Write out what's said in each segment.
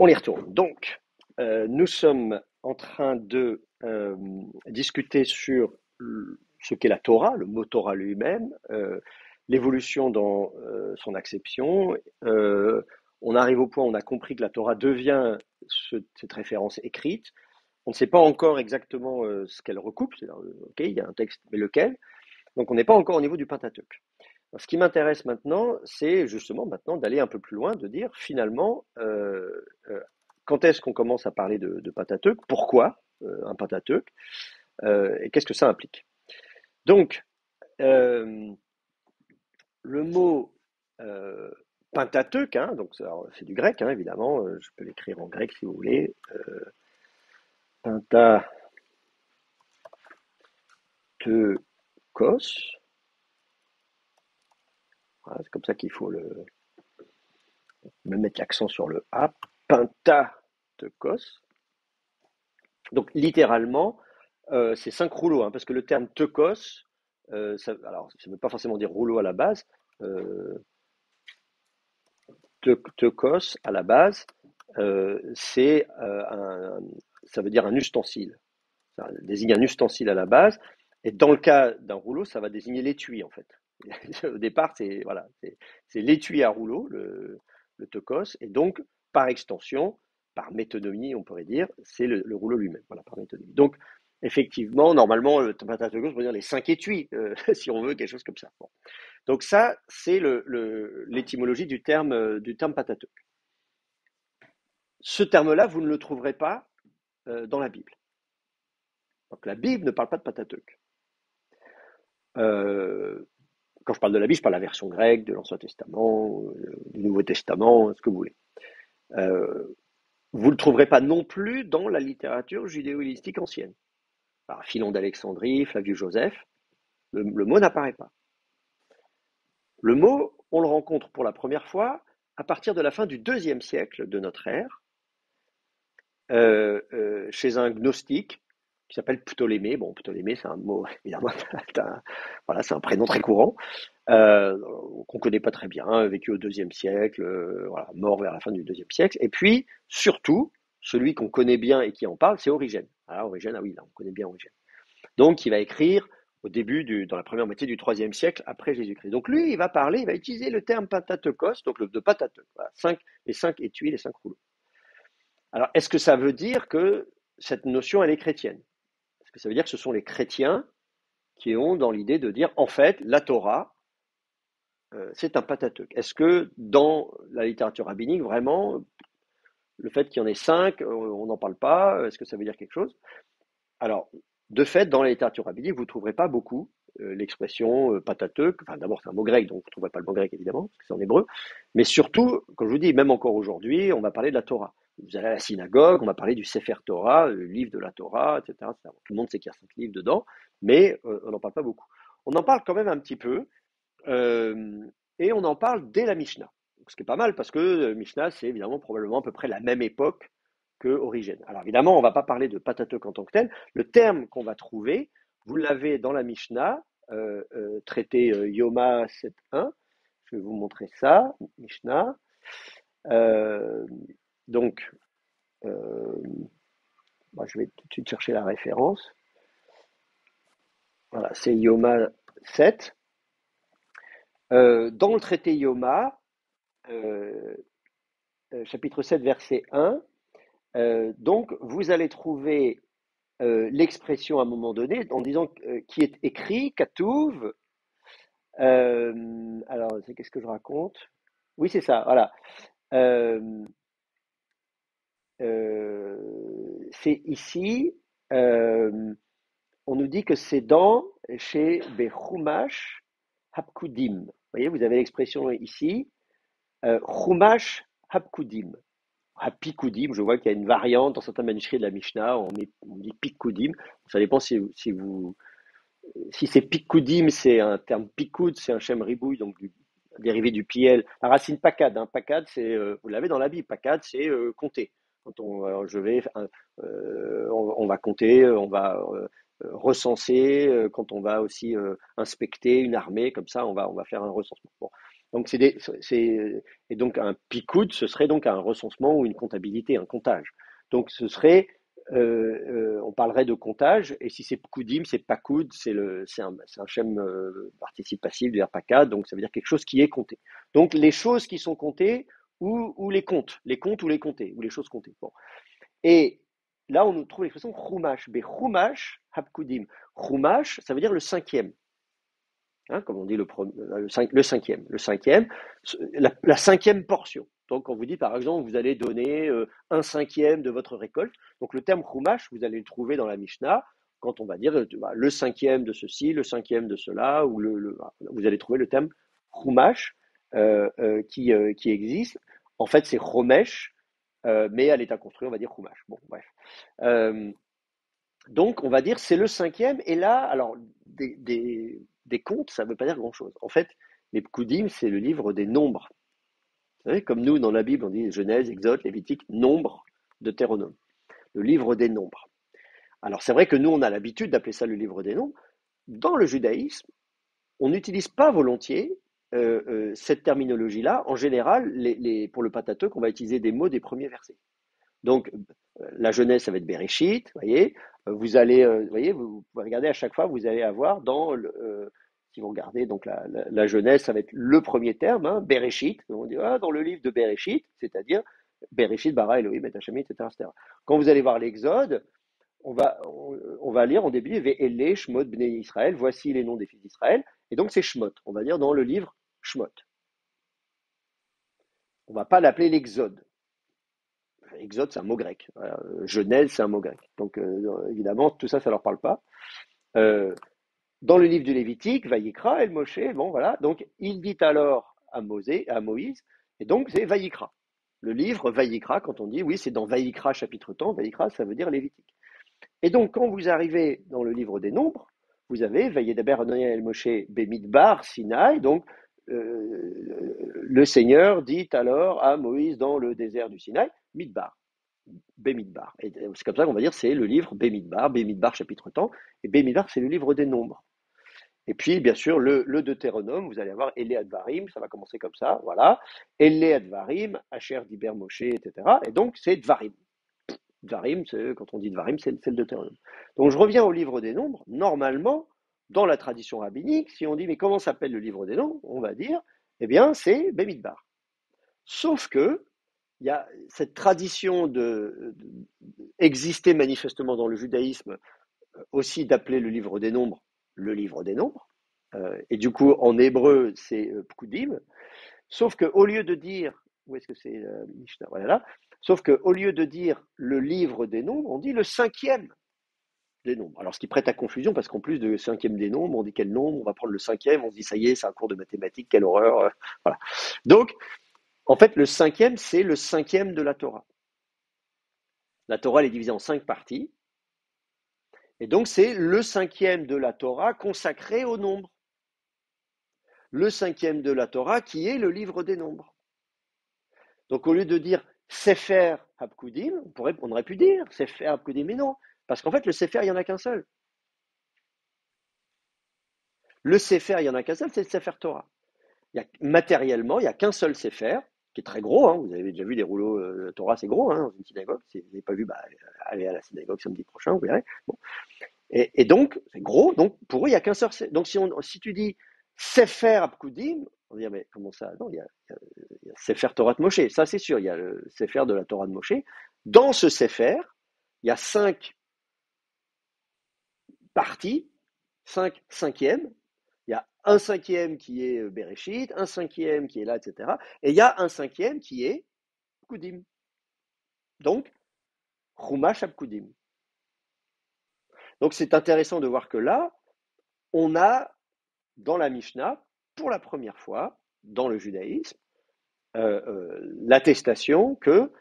On y retourne. Donc, nous sommes en train de discuter sur ce qu'est la Torah, le mot Torah lui-même, l'évolution dans son acception. On arrive au point où on a compris que la Torah devient cette référence écrite. On ne sait pas encore exactement ce qu'elle recoupe, c'est-à-dire, ok, il y a un texte, mais lequel. Donc, on n'est pas encore au niveau du Pentateuque. Ce qui m'intéresse maintenant, c'est justement maintenant d'aller un peu plus loin, de dire finalement, quand est-ce qu'on commence à parler de Pentateuque, pourquoi un Pentateuque, et qu'est-ce que ça implique. Donc, le mot Pentateuque, hein, donc c'est du grec, hein, évidemment, je peux l'écrire en grec si vous voulez. Pentateuchos, voilà, c'est comme ça qu'il faut même mettre l'accent sur le A, Pentateuchos. Donc littéralement, c'est 5 rouleaux, hein, parce que le terme teukos, alors ça ne veut pas forcément dire rouleau à la base. Teukos à la base, c'est ça veut dire un ustensile. Ça désigne un ustensile à la base. Et dans le cas d'un rouleau, ça va désigner l'étui en fait. Au départ, c'est l'étui à rouleau, le teukos, et donc par extension, par métonymie, on pourrait dire, c'est le rouleau lui-même. Voilà, par métonymie. Donc, effectivement, normalement, le Pentateuchos, on peut dire les 5 étuis, si on veut, quelque chose comme ça. Bon. Donc ça, c'est l'étymologie du terme Pentateuque. Ce terme-là, vous ne le trouverez pas dans la Bible. Donc la Bible ne parle pas de Pentateuque. Quand je parle de la Bible, je parle de la version grecque, de l'Ancien Testament, du Nouveau Testament, ce que vous voulez. Vous ne le trouverez pas non plus dans la littérature judéo-hellénistique ancienne. Alors, Philon d'Alexandrie, Flavius Joseph, le mot n'apparaît pas. Le mot, on le rencontre pour la première fois à partir de la fin du IIe siècle de notre ère, chez un gnostique qui s'appelle Ptolémée. Bon, Ptolémée, c'est un mot, évidemment, voilà, c'est un prénom très courant, qu'on ne connaît pas très bien, vécu au IIe siècle, voilà, mort vers la fin du IIe siècle. Et puis, surtout, celui qu'on connaît bien et qui en parle, c'est Origène. Alors, Origène, ah oui, là, on connaît bien Origène. Donc, il va écrire au début, dans la première moitié du IIIe siècle après Jésus-Christ. Donc, lui, il va utiliser le terme Pentateuchos, donc de Pentateuque, voilà, les 5 étuis, les 5 rouleaux. Alors, est-ce que ça veut dire que cette notion, elle est chrétienne? Est-ce que ça veut dire que ce sont les chrétiens qui ont dans l'idée de dire, en fait, la Torah, c'est un Pentateuque? Est-ce que dans la littérature rabbinique, vraiment, le fait qu'il y en ait 5, on n'en parle pas? Est-ce que ça veut dire quelque chose? Alors, de fait, dans la littérature rabbinique, vous ne trouverez pas beaucoup l'expression Pentateuque. Enfin, d'abord, c'est un mot grec, donc vous ne trouverez pas le mot grec, évidemment, parce que c'est en hébreu. Mais surtout, comme je vous dis, même encore aujourd'hui, on va parler de la Torah. Vous allez à la synagogue, on va parler du Sefer Torah, le livre de la Torah, etc. etc. Tout le monde sait qu'il y a 5 livres dedans, mais on n'en parle pas beaucoup. On en parle quand même un petit peu, et on en parle dès la Mishnah. Ce qui est pas mal, parce que Mishnah, c'est évidemment probablement à peu près la même époque que Origène. Alors évidemment, on ne va pas parler de Pentateuque en tant que tel. Le terme qu'on va trouver, vous l'avez dans la Mishnah, traité Yoma 7.1. Je vais vous montrer ça, Mishnah. Donc, moi, je vais tout de suite chercher la référence. Voilà, c'est Yoma 7. Dans le traité Yoma, chapitre 7, verset 1, donc vous allez trouver l'expression à un moment donné en disant qui est écrit, Katouv. Alors, qu'est-ce que je raconte? Oui, c'est ça, voilà. Euh, c'est ici, on nous dit que c'est chez Bechumash Hapkudim. Vous voyez, vous avez l'expression ici, Chumash Hapkudim. Hapikudim, je vois qu'il y a une variante dans certains manuscrits de la Mishnah, on dit Pikudim. Ça dépend si c'est Pikudim, c'est un terme Pikoud, c'est un shem ribouille, donc dérivé du piel. La racine pakad, hein, pakad, vous l'avez dans la Bible, pakad, c'est compter. Quand on va compter, on va recenser, quand on va aussi inspecter une armée, comme ça, on va faire un recensement. Bon. Donc et donc un picoud, ce serait donc un recensement ou une comptabilité, un comptage. Donc ce serait, on parlerait de comptage, et si c'est pkoudim, c'est pakoud, c'est un schème participe passif du verbe pakad, donc ça veut dire quelque chose qui est compté. Donc les choses qui sont comptées ou les comptes ou les comptés, ou les choses comptées. Bon. Et là, on nous trouve l'expression chumash, be chumash hapkudim. Chumash, ça veut dire le cinquième. Hein, comme on dit le cinquième, la cinquième portion. Donc, quand vous dites, par exemple, vous allez donner un cinquième de votre récolte, donc le terme chumash, vous allez le trouver dans la Mishnah, quand on va dire le cinquième de ceci, le cinquième de cela, ou vous allez trouver le terme chumash qui existe. En fait, c'est chomesh, mais à l'état construit, on va dire chumash. Bon, bref. Euh, donc, on va dire c'est le cinquième. Et là, alors, des comptes, ça ne veut pas dire grand-chose. En fait, les Pkoudim, c'est le livre des nombres. Vous savez, comme nous, dans la Bible, on dit Genèse, Exode, Lévitique, Nombre, Deutéronome. Le livre des nombres. Alors, c'est vrai que nous, on a l'habitude d'appeler ça le livre des nombres. Dans le judaïsme, on n'utilise pas volontiers cette terminologie-là. En général, pour le Pentateuque, on va utiliser des mots des premiers versets. Donc, la Genèse, ça va être Bereshit, vous voyez. Vous pouvez regarder à chaque fois, vous allez avoir si vous regardez donc la Genèse, ça va être le premier terme, hein, Bereshit. On dit dans le livre de Bereshit, c'est-à-dire Bereshit, bara Elohim et Hashemi, etc., etc. Quand vous allez voir l'Exode, on va lire en début Ve'ele Shmot Bnei Israël, voici les noms des fils d'Israël, et donc c'est Shmot. On va dire dans le livre Shmot. On ne va pas l'appeler l'Exode. Exode, c'est un mot grec. Voilà. Genèse, c'est un mot grec. Donc, évidemment, tout ça, ça leur parle pas. Euh, dans le livre du Lévitique, Vayikra, El Moshe, bon, voilà. Donc, il dit alors à Moïse, et donc, c'est Vayikra. Le livre Vayikra, quand on dit, oui, c'est dans Vayikra, chapitre temps, Vayikra, ça veut dire Lévitique. Et donc, quand vous arrivez dans le livre des Nombres, vous avez Vayedaber Adonai El Moshe Bemidbar, Sinaï, donc, le Seigneur dit alors à Moïse dans le désert du Sinaï, Midbar. Bémidbar. Et c'est comme ça qu'on va dire c'est le livre Bémidbar chapitre temps, et Bémidbar c'est le livre des nombres. Et puis bien sûr le Deutéronome, vous allez avoir Ele Advarim, ça va commencer comme ça, voilà. Ele Advarim, Asher Diber Moshe, etc. Et donc c'est Dvarim. Dvarim, quand on dit Dvarim, c'est le Deutéronome. Donc je reviens au livre des nombres. Normalement, dans la tradition rabbinique, si on dit mais comment s'appelle le livre des nombres, on va dire, eh bien c'est Bémidbar. Sauf que il y a cette tradition existait manifestement dans le judaïsme aussi d'appeler le livre des nombres le livre des nombres. Et du coup, en hébreu, c'est Pkudim. Sauf qu'au lieu de dire, où est-ce que c'est Mishnah? Voilà là. Sauf qu'au lieu de dire le livre des nombres, on dit le cinquième des nombres. Alors, ce qui prête à confusion, parce qu'en plus de cinquième des nombres, on dit quel nombre, on va prendre le cinquième, on se dit ça y est, c'est un cours de mathématiques, quelle horreur. Voilà. Donc, en fait, le cinquième, c'est le cinquième de la Torah. La Torah elle est divisée en 5 parties. Et donc, c'est le cinquième de la Torah consacré au nombre. Le cinquième de la Torah qui est le livre des nombres. Donc, au lieu de dire Sefer Hapkudim, on aurait pu dire Sefer Hapkudim, mais non. Parce qu'en fait, le Sefer, il n'y en a qu'un seul. Le Sefer, il n'y en a qu'un seul, c'est le Sefer Torah. Matériellement, il n'y a qu'un seul Sefer, qui est très gros. Hein. Vous avez déjà vu des rouleaux Torah, c'est gros, hein, dans une synagogue. Si vous n'avez pas vu, allez à la synagogue samedi prochain, vous verrez. Bon. Et donc, c'est gros, donc pour eux, il n'y a qu'un seul. Donc, si tu dis Sefer Apkudim, on va dire, mais comment ça? Non, il y a Sefer Torah de Moshe, ça c'est sûr, il y a le Sefer de la Torah de Moshe. Dans ce Sefer, il y a 5 parties, 5 cinquièmes. Il y a un cinquième qui est Bereshit, un cinquième qui est là, etc. Et il y a un cinquième qui est Apkudim. Donc, Chumash Apkudim. Donc, c'est intéressant de voir que là, on a dans la Mishnah, pour la première fois dans le judaïsme, l'attestation que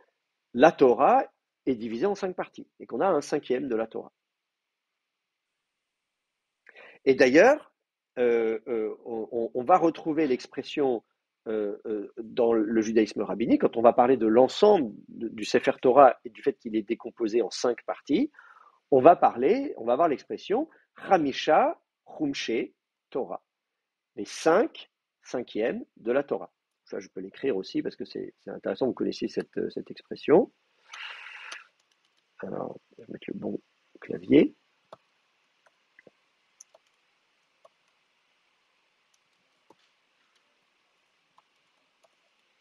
la Torah est divisée en 5 parties et qu'on a un cinquième de la Torah. Et d'ailleurs, on va retrouver l'expression dans le judaïsme rabbinique, quand on va parler de l'ensemble du Sefer Torah et du fait qu'il est décomposé en 5 parties, on va avoir l'expression Chamisha Chumshe Torah. Les 5 cinquièmes de la Torah. Ça, je peux l'écrire aussi parce que c'est intéressant, vous connaissez cette expression. Alors, je vais mettre le bon clavier.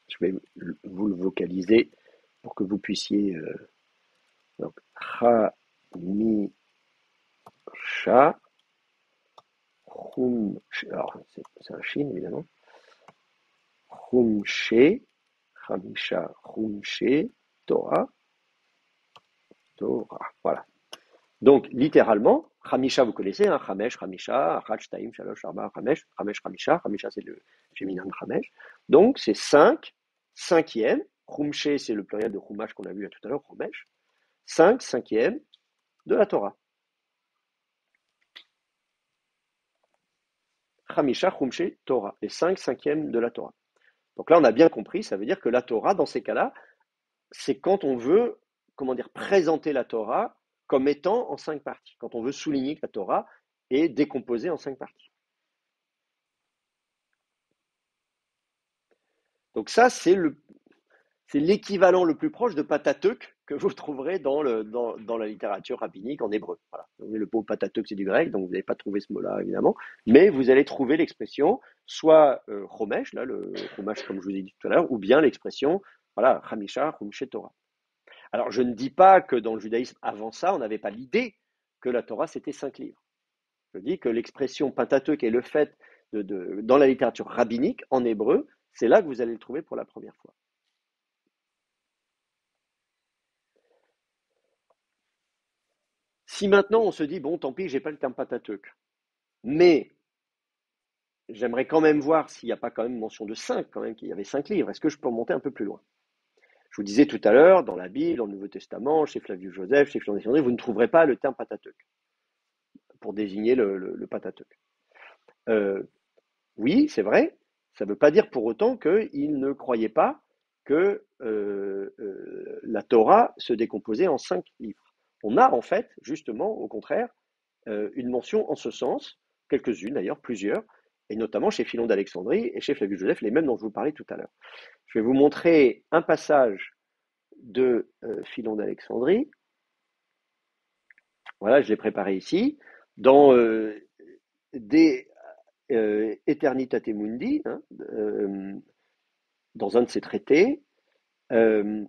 Je vais vous le vocaliser pour que vous puissiez. Donc, Chamisha, Chum, alors c'est un shin évidemment. Chumshe, Chamisha, Chumshe, Torah, Torah. Voilà. Donc, littéralement, Chamisha, vous connaissez, hein, Chamesh, Chamisha, Achad, Shtaim, Shalosh, Arba, Chamesh, Chamesh, Chamisha. Chamisha, c'est le féminin de Chamesh. Donc, c'est 5, cinquième. Chumshe, c'est le pluriel de Chumash qu'on a vu tout à l'heure, Chumesh. 5, cinquième de la Torah. Chamisha, Chumshe, Torah. Les 5 cinquièmes de la Torah. Donc là, on a bien compris, ça veut dire que la Torah, dans ces cas-là, c'est quand on veut, comment dire, présenter la Torah comme étant en 5 parties. Quand on veut souligner que la Torah est décomposée en 5 parties. Donc ça, c'est l'équivalent le plus proche de Pentateuque que vous trouverez dans la littérature rabbinique en hébreu. Voilà. Le mot Pentateuque, c'est du grec, donc vous n'allez pas trouver ce mot-là, évidemment, mais vous allez trouver l'expression soit Chomesh, là, le Chomesh, comme je vous ai dit tout à l'heure, ou bien l'expression, voilà, Chamisha, Chumshe Torah. Alors, je ne dis pas que dans le judaïsme, avant ça, on n'avait pas l'idée que la Torah, c'était 5 livres. Je dis que l'expression Pentateuque est le fait dans la littérature rabbinique, en hébreu, c'est là que vous allez le trouver pour la première fois. Si maintenant on se dit, bon, tant pis, j'ai pas le terme Pentateuque, mais j'aimerais quand même voir s'il n'y a pas quand même mention de 5, quand même, qu'il y avait 5 livres, est-ce que je peux remonter un peu plus loin? Je vous disais tout à l'heure, dans la Bible, dans le Nouveau Testament, chez Flavius Joseph, chez Philon d'Alexandrie, vous ne trouverez pas le terme Pentateuque pour désigner le Pentateuque. Oui, c'est vrai, ça ne veut pas dire pour autant qu'ils ne croyaient pas que la Torah se décomposait en 5 livres. On a en fait, justement, au contraire, une mention en ce sens, quelques-unes d'ailleurs, plusieurs, et notamment chez Philon d'Alexandrie et chez Flavius Joseph, les mêmes dont je vous parlais tout à l'heure. Je vais vous montrer un passage de Philon d'Alexandrie. Voilà, je l'ai préparé ici, dans des Aeternitate Mundi, hein, dans un de ses traités, euh,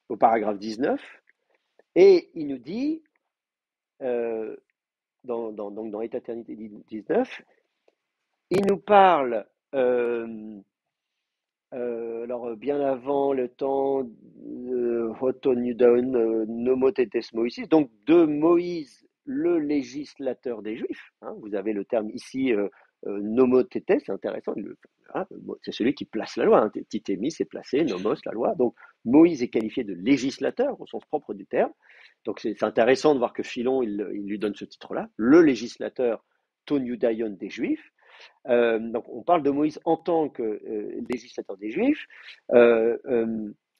au paragraphe 19, et il nous dit, donc dans Éternité 19, il nous parle, alors bien avant le temps de Hoton Yudaon Nomotetes Moïse, donc de Moïse, le législateur des Juifs. Hein, vous avez le terme ici Nomotetes, c'est intéressant. Hein, c'est celui qui place la loi. Hein, Titémis, c'est placé, Nomos, la loi. Donc Moïse est qualifié de législateur au sens propre du terme. Donc c'est intéressant de voir que Philon, il lui donne ce titre-là, le législateur Ton Yudaïon des Juifs. Donc on parle de Moïse en tant que législateur des Juifs.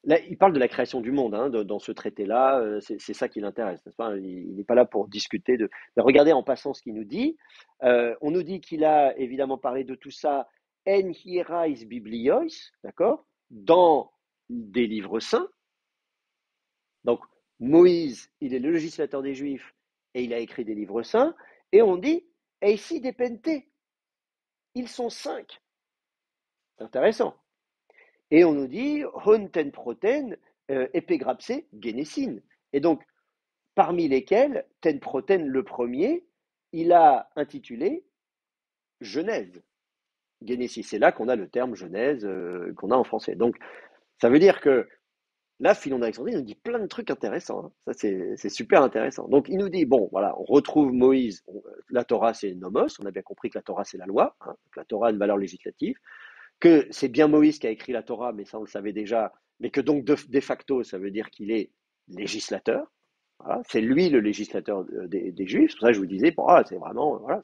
Là, il parle de la création du monde hein, dans ce traité-là. C'est ça qui l'intéresse, n'est-ce pas? Il n'est pas là pour discuter de. Mais regardez en passant ce qu'il nous dit. On nous dit qu'il a évidemment parlé de tout ça en hierais bibliois, d'accord, dans des livres saints. Donc Moïse, il est le législateur des Juifs et il a écrit des livres saints. Et on dit Eisi depente. Ils sont 5. C'est intéressant. Et on nous dit Honten proten epigrapse genesin. Et donc, parmi lesquels, ten proten le premier, il a intitulé Genèse. Genesis. C'est là qu'on a le terme Genèse qu'on a en français. Donc, ça veut dire que là, Philon d'Alexandrie nous dit plein de trucs intéressants. Hein. Ça, c'est super intéressant. Donc, il nous dit, bon, voilà, on retrouve Moïse. La Torah, c'est nomos. On a bien compris que la Torah, c'est la loi. Hein. Donc, la Torah a une valeur législative. Que c'est bien Moïse qui a écrit la Torah, mais ça, on le savait déjà. Mais que donc, de facto, ça veut dire qu'il est législateur. Voilà. C'est lui le législateur des Juifs. C'est pour ça que je vous disais, bon, ah, c'est vraiment... Voilà,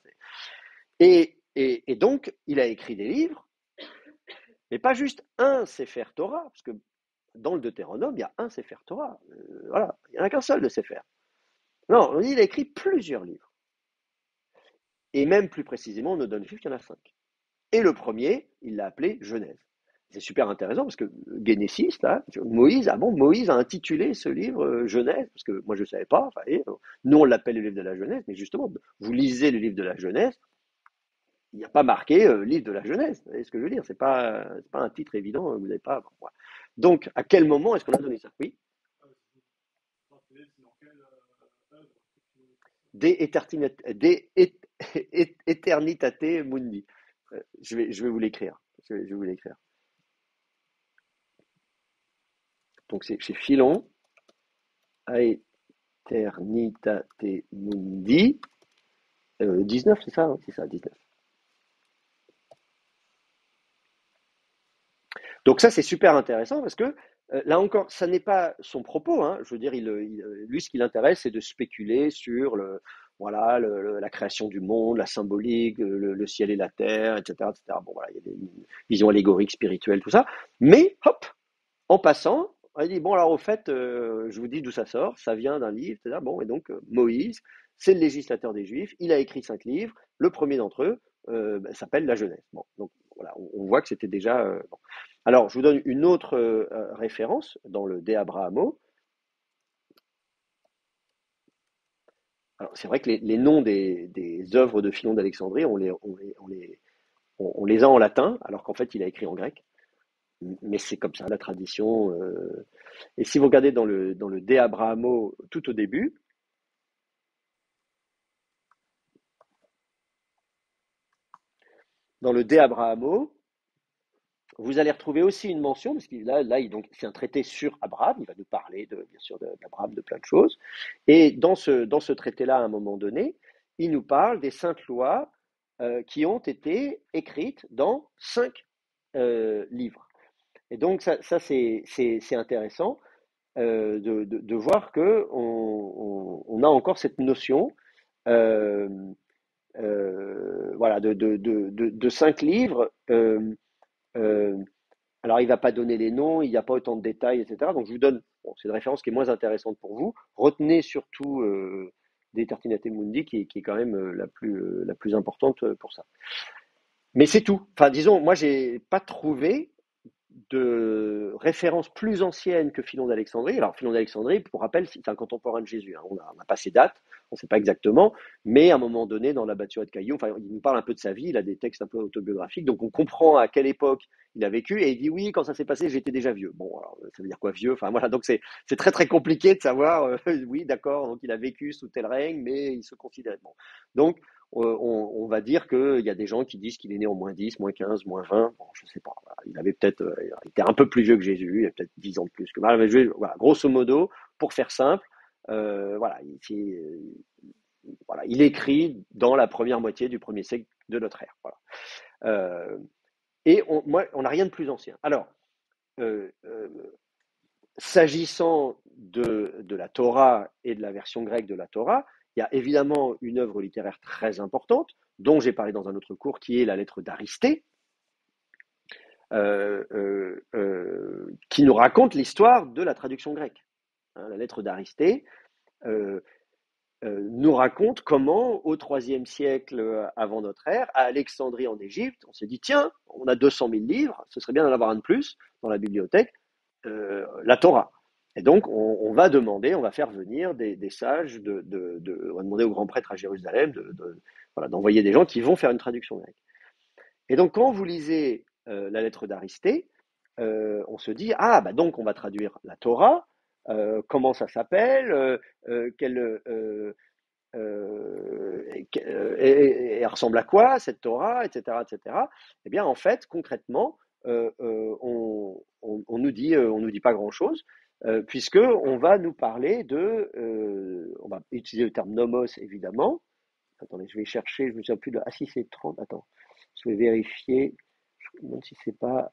et donc, il a écrit des livres, mais pas juste un Sefer Torah, parce que dans le Deutéronome, il y a un Sefer Torah. Voilà, il n'y en a qu'un seul de Sefer. Non, il a écrit plusieurs livres. Et même plus précisément, on nous donne juste qu'il y en a 5. Et le premier, il l'a appelé Genèse. C'est super intéressant parce que Genesis, là, Moïse, ah bon, Moïse a intitulé ce livre Genèse, parce que moi je ne savais pas, enfin, et, nous on l'appelle le livre de la Genèse, mais justement, vous lisez le livre de la Genèse, il n'y a pas marqué livre de la Genèse. Vous voyez ce que je veux dire? C'est pas un titre évident, vous n'avez pas. Bon, voilà. Donc, à quel moment est-ce qu'on a donné ça? Oui. De Eternitate Mundi. Je vais vous l'écrire. Je vais vous l'écrire. Donc, c'est chez Philon, Aeternitate Mundi. 19, c'est ça, hein, c'est ça, 19. Donc ça, c'est super intéressant parce que là encore, ça n'est pas son propos. Hein. Je veux dire, lui, ce qui l'intéresse, c'est de spéculer sur voilà, la création du monde, la symbolique, le ciel et la terre, etc., etc. Bon, voilà, il y a des visions allégoriques, spirituelles, tout ça. Mais, hop, en passant, il dit, bon, alors au fait, je vous dis d'où ça sort, ça vient d'un livre, etc. Bon, et donc Moïse, c'est le législateur des Juifs, il a écrit 5 livres, le premier d'entre eux s'appelle la Genèse. Bon, donc voilà, on voit que c'était déjà... bon. Alors, je vous donne une autre référence dans le De Abrahamo. Alors, c'est vrai que les noms des œuvres de Philon d'Alexandrie, on les a en latin, alors qu'en fait, il a écrit en grec. Mais c'est comme ça, la tradition. Et si vous regardez dans le De Abrahamo tout au début, dans le De Abrahamo, vous allez retrouver aussi une mention, parce que donc, c'est un traité sur Abraham, il va nous parler bien sûr d'Abraham, de plein de choses. Et dans ce traité-là, à un moment donné, il nous parle des saintes lois qui ont été écrites dans 5 livres. Et donc, ça c'est intéressant de voir que on a encore cette notion euh, voilà, de 5 livres. Euh, alors, il ne va pas donner les noms, il n'y a pas autant de détails, etc. Donc, je vous donne, bon, c'est une référence qui est moins intéressante pour vous. Retenez surtout des Tartinate Mundi, qui est quand même la plus importante pour ça. Mais c'est tout. Enfin, disons, moi, j'ai pas trouvé de références plus anciennes que Philon d'Alexandrie. Alors, Philon d'Alexandrie, pour rappel, c'est un contemporain de Jésus. Hein. On n'a pas ses dates, on ne sait pas exactement, mais à un moment donné, dans la Bâture de Caillou, enfin, il nous parle un peu de sa vie, il a des textes un peu autobiographiques, donc on comprend à quelle époque il a vécu, et il dit oui, quand ça s'est passé, j'étais déjà vieux. Bon, alors, ça veut dire quoi vieux? Enfin, voilà, donc c'est très très compliqué de savoir, oui, d'accord, donc il a vécu sous tel règne, mais il se considérait. Bon. Donc, on va dire qu'il y a des gens qui disent qu'il est né en -10, -15, -20. Bon, je sais pas. Voilà. Il avait peut-être, il était un peu plus vieux que Jésus, il a peut-être 10 ans de plus que mal. Mais voilà, grosso modo, pour faire simple, voilà, voilà, il écrit dans la première moitié du premier siècle de notre ère. Voilà. Euh, et moi, on n'a rien de plus ancien. Alors, euh, euh, s'agissant de la Torah et de la version grecque de la Torah, il y a évidemment une œuvre littéraire très importante, dont j'ai parlé dans un autre cours, qui est la lettre d'Aristée, qui nous raconte l'histoire de la traduction grecque. Hein, la lettre d'Aristée euh, nous raconte comment, au IIIe siècle avant notre ère, à Alexandrie en Égypte, on s'est dit, tiens, on a 200 000 livres, ce serait bien d'en avoir un de plus dans la bibliothèque, la Torah. Et donc, on va demander, on va faire venir des sages, on va demander au grand prêtre à Jérusalem voilà, d'envoyer des gens qui vont faire une traduction grecque. Et donc, quand vous lisez la lettre d'Aristée, on se dit, ah, bah donc on va traduire la Torah, comment ça s'appelle, elle ressemble à quoi cette Torah, etc., etc. Eh bien, en fait, concrètement, on nous dit pas grand-chose, puisque on va nous parler on va utiliser le terme nomos évidemment. Attendez, je vais chercher, je me souviens plus de. Ah si, c'est 30. Attends, je vais vérifier. Je me demande si c'est pas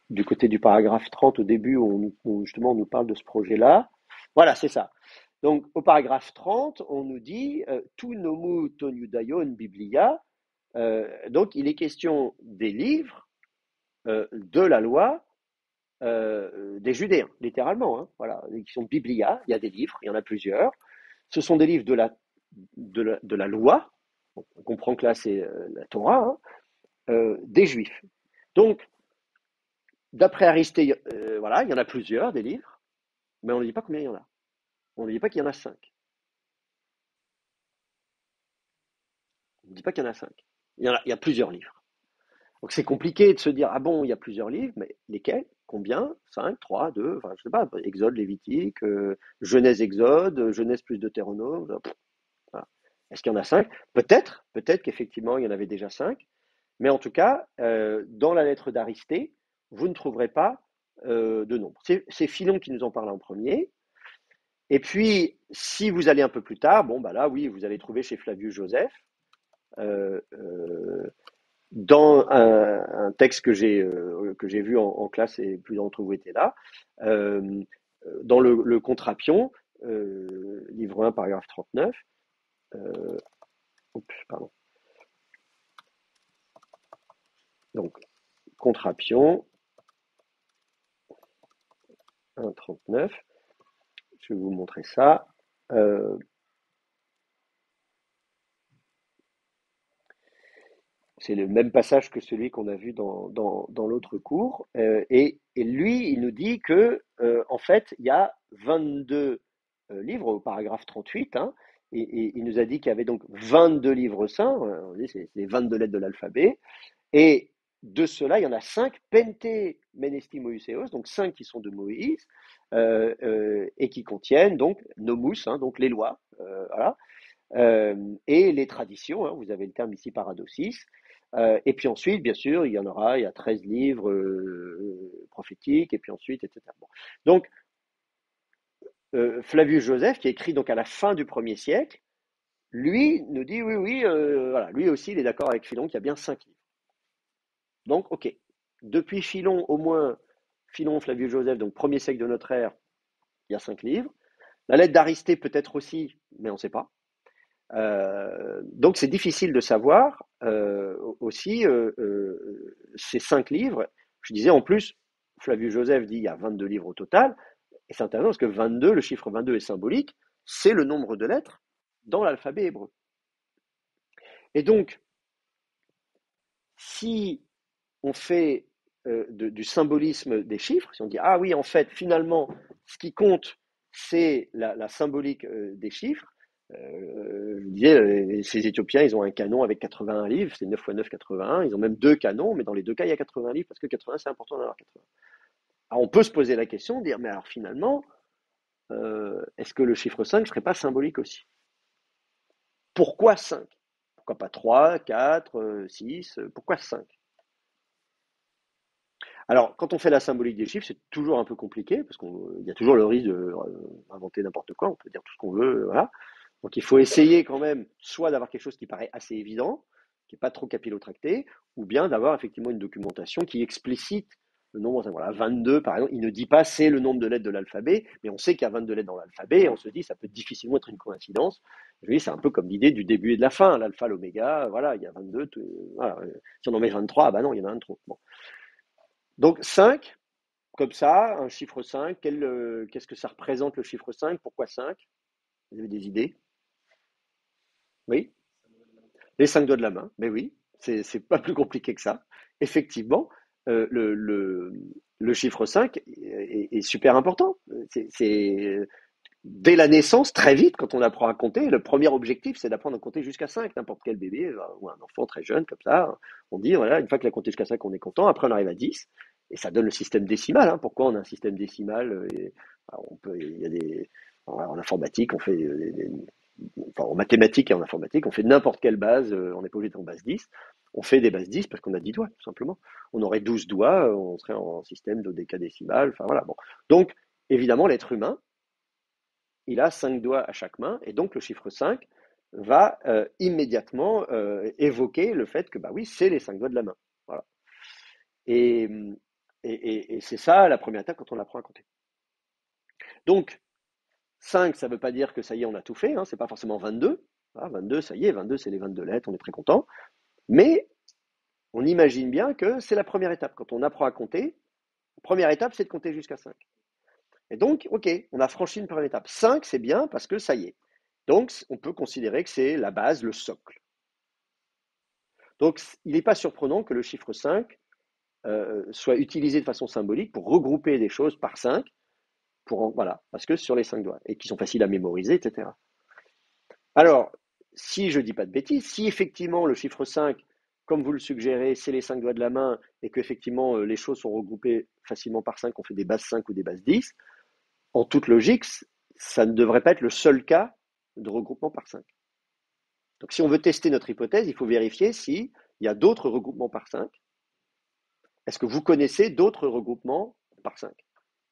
du côté du paragraphe 30 au début où justement on nous parle de ce projet-là. Voilà, c'est ça. Donc au paragraphe 30, on nous dit tu nomu toniudaion biblia. Donc il est question des livres de la loi des Judéens, littéralement. Hein, voilà, qui sont biblia. Il y a des livres, il y en a plusieurs. Ce sont des livres de la loi. On comprend que là, c'est la Torah, hein, des Juifs. Donc, d'après Aristée, voilà, il y en a plusieurs, des livres, mais on ne dit pas combien il y en a. On ne dit pas qu'il y en a cinq. On ne dit pas qu'il y en a cinq. Il y a plusieurs livres. Donc c'est compliqué de se dire, ah bon, il y a plusieurs livres, mais lesquels? Combien? Cinq, trois, deux, enfin je sais pas, Exode, Lévitique, Genèse, Exode, Genèse plus Deutéronome, voilà. Est-ce qu'il y en a cinq? Peut-être qu'effectivement il y en avait déjà cinq, mais en tout cas, dans la lettre d'Aristée, vous ne trouverez pas de nombre. C'est Philon qui nous en parle en premier. Et puis, si vous allez un peu plus tard, bon, bah là, oui, vous allez trouver chez Flavius Joseph, euh, euh, dans un texte que j'ai vu en classe, et plusieurs d'entre vous étaient là, euh, dans le Contrapion, livre 1, paragraphe 39, euh, oups, pardon. Donc, Contrapion, 1,39, je vais vous montrer ça. Euh, c'est le même passage que celui qu'on a vu dans l'autre cours. Et lui, il nous dit que, en fait, il y a 22 livres au paragraphe 38, hein, et il nous a dit qu'il y avait donc 22 livres saints, on dit c'est les 22 lettres de l'alphabet, et de cela, il y en a 5 pente menesti Moiseos, donc 5 qui sont de Moïse, et qui contiennent donc nomus, hein, donc les lois, voilà, et les traditions, hein, vous avez le terme ici paradosis. Et puis ensuite, bien sûr, il y a 13 livres prophétiques, et puis ensuite, etc. Bon. Donc, Flavius Joseph, qui est écrit donc à la fin du 1er siècle, lui nous dit oui, oui, voilà, lui aussi, il est d'accord avec Philon qu'il y a bien 5 livres. Donc, ok. Depuis Philon, au moins, Philon, Flavius Joseph, donc 1er siècle de notre ère, il y a 5 livres. La lettre d'Aristée peut-être aussi, mais on ne sait pas. Donc c'est difficile de savoir aussi ces 5 livres. Je disais en plus, Flavius Joseph dit il y a 22 livres au total, et c'est intéressant parce que 22, le chiffre 22 est symbolique, c'est le nombre de lettres dans l'alphabet hébreu. Et donc, si on fait du symbolisme des chiffres, si on dit ah oui, en fait, finalement, ce qui compte, c'est la symbolique des chiffres. Je disais, ces Éthiopiens, ils ont un canon avec 81 livres, c'est 9 x 9, 81. Ils ont même 2 canons, mais dans les 2 cas, il y a 80 livres parce que 80, c'est important d'avoir 80. Alors, on peut se poser la question, dire, mais alors finalement, est-ce que le chiffre 5 ne serait pas symbolique aussi? Pourquoi 5? Pourquoi pas 3, 4, 6? Pourquoi 5? Alors, quand on fait la symbolique des chiffres, c'est toujours un peu compliqué parce qu'il y a toujours le risque d'inventer n'importe quoi. On peut dire tout ce qu'on veut, voilà. Donc, il faut essayer quand même soit d'avoir quelque chose qui paraît assez évident, qui n'est pas trop capillotracté, ou bien d'avoir effectivement une documentation qui explicite le nombre. Voilà, 22, par exemple, il ne dit pas c'est le nombre de lettres de l'alphabet, mais on sait qu'il y a 22 lettres dans l'alphabet, et on se dit ça peut difficilement être une coïncidence. Je dis, c'est un peu comme l'idée du début et de la fin, l'alpha, l'oméga, voilà, il y a 22. Voilà. Si on en met 23, ah bah non, il y en a un de trop. Bon. Donc 5, comme ça, un chiffre 5, qu'est-ce que ça représente le chiffre 5? Pourquoi 5? Vous avez des idées? Oui? Les 5 doigts de la main, mais oui, c'est pas plus compliqué que ça. Effectivement, euh, le, le, le chiffre 5 est super important. Dès la naissance, très vite, quand on apprend à compter, le premier objectif, c'est d'apprendre à compter jusqu'à 5. N'importe quel bébé ou un enfant très jeune, comme ça, on dit, voilà, une fois qu'il a compté jusqu'à 5, on est content. Après, on arrive à 10. Et ça donne le système décimal, hein. Pourquoi on a un système décimal il y a en informatique, on fait enfin, en mathématiques et en informatique, on fait n'importe quelle base, on n'est pas obligé d'être en base 10. On fait des bases 10 parce qu'on a 10 doigts, tout simplement. On aurait 12 doigts, on serait en système dodécadécimal, enfin voilà. Bon. Donc, évidemment, l'être humain, il a 5 doigts à chaque main, et donc le chiffre 5 va immédiatement évoquer le fait que, bah oui, c'est les 5 doigts de la main. Voilà. Et, et c'est ça la première étape quand on apprend à compter. Donc, 5, ça ne veut pas dire que ça y est, on a tout fait, hein, c'est pas forcément 22. Voilà, 22, ça y est, 22, c'est les 22 lettres, on est très content. Mais on imagine bien que c'est la première étape. Quand on apprend à compter, la première étape, c'est de compter jusqu'à 5. Et donc, ok, on a franchi une première étape. 5, c'est bien parce que ça y est. Donc, on peut considérer que c'est la base, le socle. Donc, il n'est pas surprenant que le chiffre 5 soit utilisé de façon symbolique pour regrouper des choses par 5, voilà, parce que sur les 5 doigts, et qui sont faciles à mémoriser, etc. Alors, si je ne dis pas de bêtises, si effectivement le chiffre 5, comme vous le suggérez, c'est les 5 doigts de la main, et qu'effectivement les choses sont regroupées facilement par 5, on fait des bases 5 ou des bases 10, en toute logique, ça ne devrait pas être le seul cas de regroupement par 5. Donc si on veut tester notre hypothèse, il faut vérifier s'il y a d'autres regroupements par 5. Est-ce que vous connaissez d'autres regroupements par 5?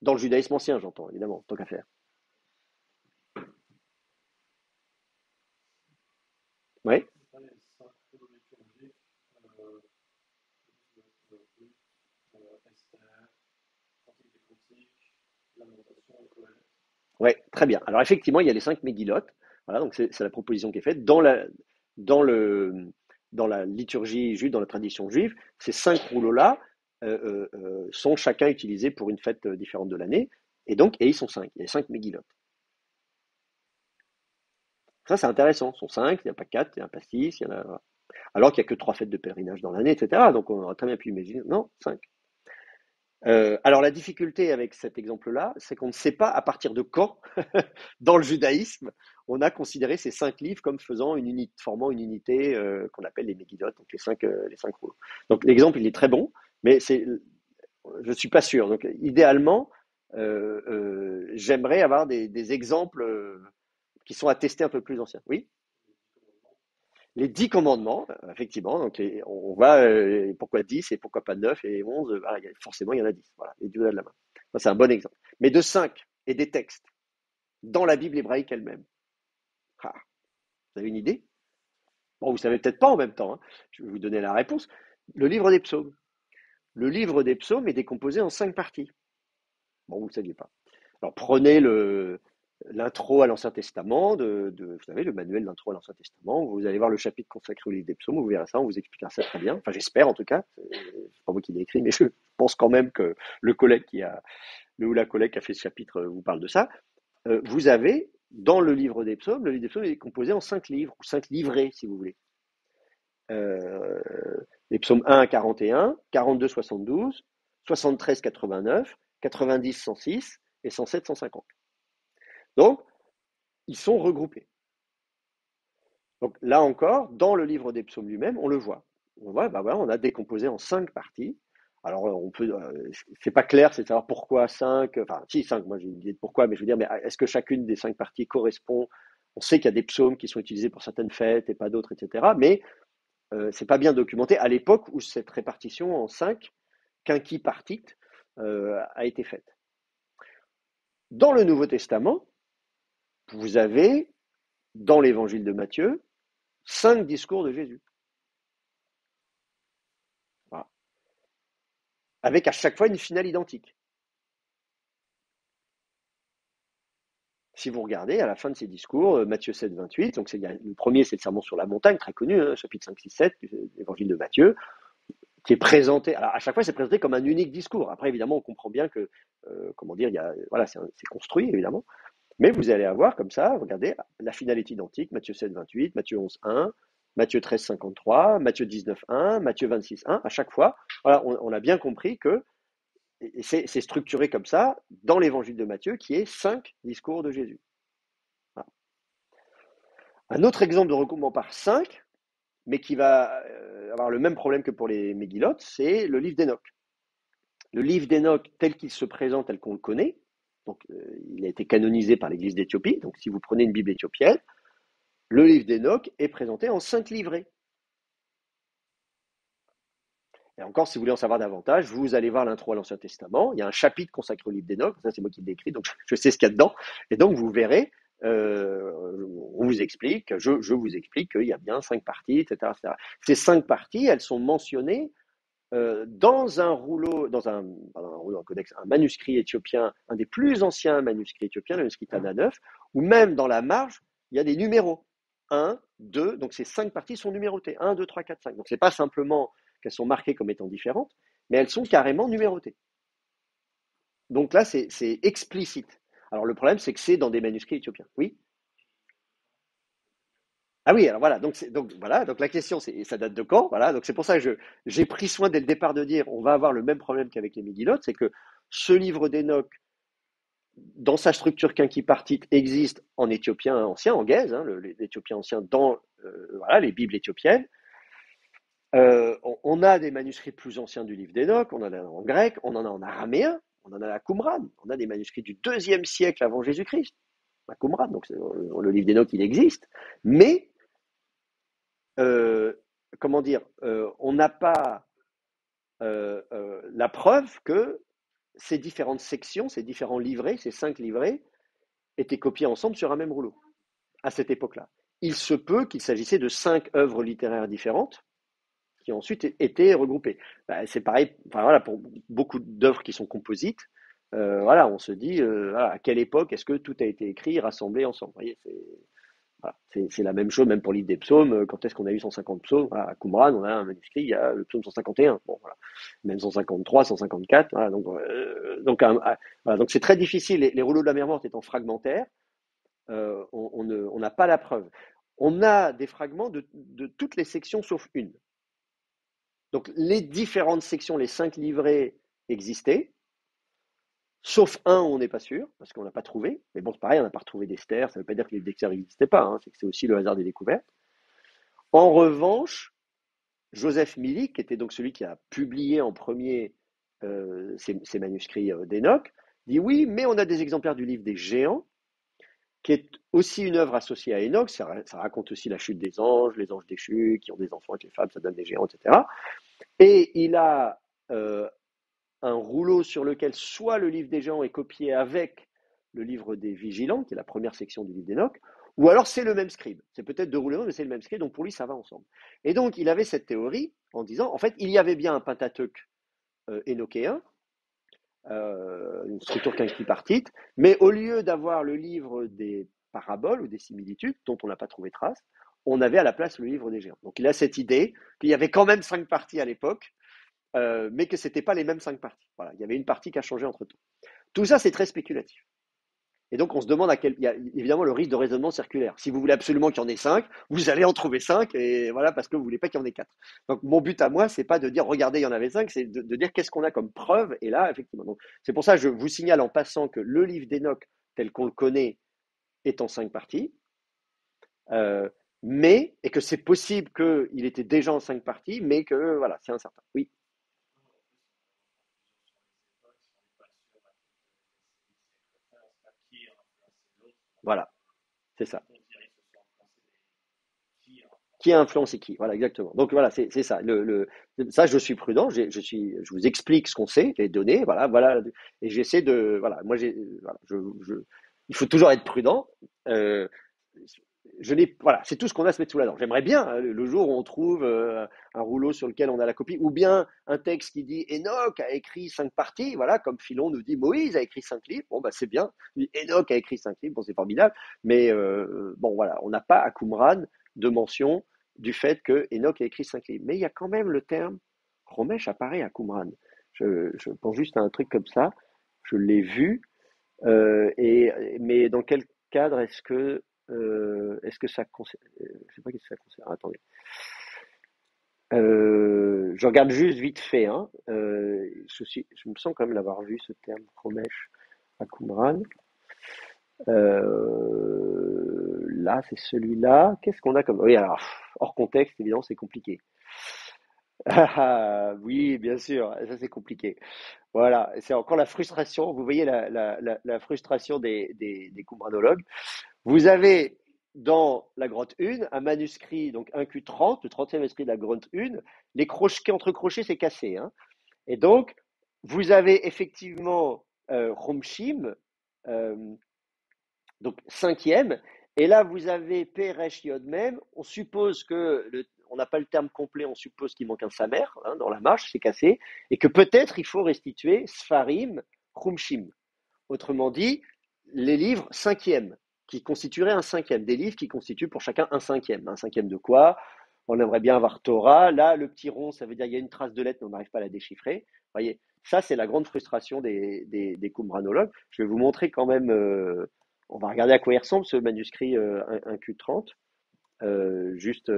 Dans le judaïsme ancien, j'entends, évidemment, tant qu'à faire. Oui, ouais, très bien. Alors effectivement, il y a les 5 mégillotes. Voilà, donc c'est la proposition qui est faite. Dans, le, dans la liturgie juive, dans la tradition juive, ces 5 rouleaux-là sont chacun utilisés pour une fête différente de l'année. Et ils sont 5. Il y a 5 mégillotes. Ça, c'est intéressant. Ils sont 5, il n'y a pas 4, il n'y a pas 6, il y en a, voilà. Alors qu'il n'y a que 3 fêtes de pèlerinage dans l'année, etc. Donc on aurait très bien pu imaginer. Non, 5. Alors la difficulté avec cet exemple-là, c'est qu'on ne sait pas à partir de quand, dans le judaïsme, on a considéré ces 5 livres comme formant une unité qu'on appelle les Megillot, donc les cinq rouleaux. Donc l'exemple, il est très bon, mais je ne suis pas sûr. Donc idéalement, j'aimerais avoir des exemples qui sont attestés un peu plus anciens. Oui. Les 10 commandements, effectivement, donc on voit pourquoi 10 et pourquoi pas 9 et 11, voilà, forcément il y en a 10, voilà, les 10 de la main. Ça, c'est un bon exemple. Mais de 5 et des textes dans la Bible hébraïque elle-même. Ah, vous avez une idée? Bon, vous savez peut-être pas en même temps, hein. Je vais vous donner la réponse. Le livre des psaumes. Le livre des psaumes est décomposé en 5 parties. Bon, vous ne le saviez pas. Alors prenez l'intro à l'Ancien Testament, vous savez, le manuel d'intro à l'Ancien Testament, vous allez voir le chapitre consacré au livre des psaumes, vous verrez ça, on vous expliquera ça très bien. Enfin, j'espère en tout cas, c'est pas moi qui l'ai écrit, mais je pense quand même que le ou la collègue qui a fait ce chapitre vous parle de ça. Vous avez, dans le livre des psaumes est composé en 5 livres, ou 5 livrets, si vous voulez. Euh, les psaumes 1 à 41, 42, 72, 73, 89, 90, 106 et 107, 150. Donc, ils sont regroupés. Donc là encore, dans le livre des psaumes lui-même, on le voit. On voit, bah voilà, on a décomposé en 5 parties. Alors c'est pas clair, c'est de savoir pourquoi 5, enfin si 5, moi j'ai une idée de pourquoi, mais je veux dire, mais est-ce que chacune des 5 parties correspond? On sait qu'il y a des psaumes qui sont utilisés pour certaines fêtes et pas d'autres, etc. Mais c'est pas bien documenté à l'époque où cette répartition en 5 quinquipartites a été faite. Dans le Nouveau Testament, vous avez, dans l'évangile de Matthieu, 5 discours de Jésus. Voilà. Avec à chaque fois une finale identique. Si vous regardez, à la fin de ces discours, Matthieu 7, 28, donc le premier, c'est le sermon sur la montagne, très connu, hein, chapitre 5, 6, 7, l'évangile de Matthieu, qui est présenté, alors à chaque fois, c'est présenté comme un unique discours. Après, évidemment, on comprend bien que, comment dire, voilà, c'est construit, évidemment. Mais vous allez avoir comme ça, regardez, la finale est identique, Matthieu 7, 28, Matthieu 11, 1, Matthieu 13, 53, Matthieu 19, 1, Matthieu 26, 1, à chaque fois, voilà, on a bien compris que c'est structuré comme ça dans l'évangile de Matthieu, qui est 5 discours de Jésus. Voilà. Un autre exemple de recoupement par 5, mais qui va avoir le même problème que pour les Mégillotes, c'est le livre d'Enoch. Le livre d'Enoch, tel qu'il se présente, tel qu'on le connaît, donc il a été canonisé par l'Église d'Éthiopie, donc si vous prenez une Bible éthiopienne, le livre d'Enoch est présenté en 5 livrets. Et encore, si vous voulez en savoir davantage, vous allez voir l'intro à l'Ancien Testament. Il y a un chapitre consacré au livre d'Enoch. Ça, c'est moi qui l'ai écrit, donc je sais ce qu'il y a dedans. Et donc, vous verrez, on vous explique, je vous explique qu'il y a bien 5 parties, etc., etc. Ces 5 parties, elles sont mentionnées dans un rouleau, un codex, un manuscrit éthiopien, un des plus anciens manuscrits éthiopiens, le manuscrit Tana 9, où même dans la marge, il y a des numéros. 1, 2, donc ces 5 parties sont numérotées. 1, 2, 3, 4, 5. Donc c'est pas simplement qu'elles sont marquées comme étant différentes, mais elles sont carrément numérotées. Donc là, c'est explicite. Alors le problème, c'est que c'est dans des manuscrits éthiopiens. Oui. Ah oui, alors voilà, donc la question c'est ça date de quand? Voilà, donc c'est pour ça que j'ai pris soin dès le départ de dire on va avoir le même problème qu'avec les Megillot, c'est que ce livre d'Enoch, dans sa structure quinquipartite, existe en éthiopien ancien, en Gèze, hein, l'éthiopien ancien dans voilà, les Bibles éthiopiennes. On a des manuscrits plus anciens du livre d'Enoch, on en a en grec, on en a en araméen, on en a à Qumran, on a des manuscrits du deuxième siècle avant Jésus-Christ, à Qumran, donc le livre d'Enoch il existe, mais euh, comment dire, on n'a pas la preuve que ces différentes sections, ces différents livrets, ces 5 livrets, étaient copiés ensemble sur un même rouleau à cette époque-là. Il se peut qu'il s'agissait de 5 œuvres littéraires différentes qui ont ensuite été regroupées. Bah, c'est pareil, enfin, voilà, pour beaucoup d'œuvres qui sont composites. Voilà, on se dit voilà, à quelle époque est-ce que tout a été écrit, rassemblé ensemble. Vous voyez, voilà, c'est la même chose même pour l'île des psaumes. Quand est-ce qu'on a eu 150 psaumes? Voilà, à Qumran, on a un manuscrit, il y a le psaume 151. Bon, voilà. Même 153, 154. Voilà, voilà, donc c'est très difficile. Les rouleaux de la mer morte étant fragmentaires, on n'a pas la preuve. On a des fragments de toutes les sections sauf une. Donc les différentes sections, les 5 livrets existaient, sauf un où on n'est pas sûr, parce qu'on n'a pas trouvé. Mais bon, c'est pareil, on n'a pas retrouvé d'Esther, ça ne veut pas dire que les d'Esther n'existaient pas, hein, c'est que c'est aussi le hasard des découvertes. En revanche, Joseph Milik, qui était donc celui qui a publié en premier ces manuscrits d'Enoch, dit oui, mais on a des exemplaires du livre des géants, qui est aussi une œuvre associée à Enoch. Ça raconte aussi la chute des anges, les anges déchus qui ont des enfants avec les femmes, ça donne des géants, etc. Et il a un rouleau sur lequel soit le livre des géants est copié avec le livre des vigilants, qui est la première section du livre d'Enoch, ou alors c'est le même scribe. C'est peut-être 2 rouleaux, mais c'est le même scribe, donc pour lui ça va ensemble. Et donc il avait cette théorie en disant, en fait, il y avait bien un Pentateuque énochéen, une structure quinquipartite, mais au lieu d'avoir le livre des paraboles ou des similitudes, dont on n'a pas trouvé trace, on avait à la place le livre des géants. Donc il a cette idée qu'il y avait quand même 5 parties à l'époque, mais que ce n'étaient pas les mêmes 5 parties. Voilà, il y avait une partie qui a changé entre temps. Tout ça, c'est très spéculatif. Et donc, on se demande il y a évidemment le risque de raisonnement circulaire. Si vous voulez absolument qu'il y en ait 5, vous allez en trouver 5, et voilà, parce que vous voulez pas qu'il y en ait 4. Donc, mon but à moi, c'est pas de dire, regardez, il y en avait 5, c'est de dire qu'est-ce qu'on a comme preuve, et là, effectivement. Donc, c'est pour ça que je vous signale en passant que le livre d'Enoch, tel qu'on le connaît, est en 5 parties, euh, et que c'est possible qu'il était déjà en 5 parties, mais que, voilà, c'est incertain. Oui, voilà, c'est ça. Qui a influencé qui. Voilà, exactement. Donc voilà, c'est ça. Ça, je suis prudent. Je vous explique ce qu'on sait, les données. Voilà, voilà, et j'essaie de. Voilà, moi, voilà, il faut toujours être prudent. Euh, voilà, c'est tout ce qu'on a à se mettre sous la dent. J'aimerais bien le jour où on trouve un rouleau sur lequel on a la copie, ou bien un texte qui dit Enoch a écrit 5 parties, voilà, comme Philon nous dit Moïse a écrit 5 livres. Bon, bah c'est bien. Enoch a écrit 5 livres, bon, c'est formidable. Mais bon, voilà, on n'a pas à Qumran de mention du fait que Enoch a écrit 5 livres. Mais il y a quand même le terme Romesh apparaît à Qumran. Je pense juste à un truc comme ça. Je l'ai vu. Mais dans quel cadre est-ce que ça concerne, je sais pas qu'est-ce que ça concerne. Attendez. Je regarde juste vite fait, hein. Je me sens quand même l'avoir vu ce terme Romesh à Qumran. Là, c'est celui-là. Qu'est-ce qu'on a comme. Oui, alors, hors contexte, évidemment, c'est compliqué. Ah, oui, bien sûr, ça c'est compliqué. Voilà, c'est encore la frustration. Vous voyez la frustration des Qumranologues. Vous avez dans la grotte 1 un manuscrit, donc un Q30, le 30e manuscrit de la grotte 1. Les crochets entre crochets, c'est cassé, hein. Et donc, vous avez effectivement Romshim, euh, donc 5e. Et là, vous avez Peresh Yod Mem. On suppose que, on n'a pas le terme complet, on suppose qu'il manque un Samer, hein, dans la marche, c'est cassé. Et que peut-être il faut restituer Sfarim, Rumshim. Autrement dit, les livres 5e, qui constitueraient un 5e, des livres qui constituent pour chacun un 5e. Un 5e de quoi? On aimerait bien avoir Torah. Là, le petit rond, ça veut dire qu'il y a une trace de lettre, mais on n'arrive pas à la déchiffrer. Vous voyez, ça, c'est la grande frustration des Qumranologues. Je vais vous montrer quand même. On va regarder à quoi il ressemble ce manuscrit 1 Q30. Juste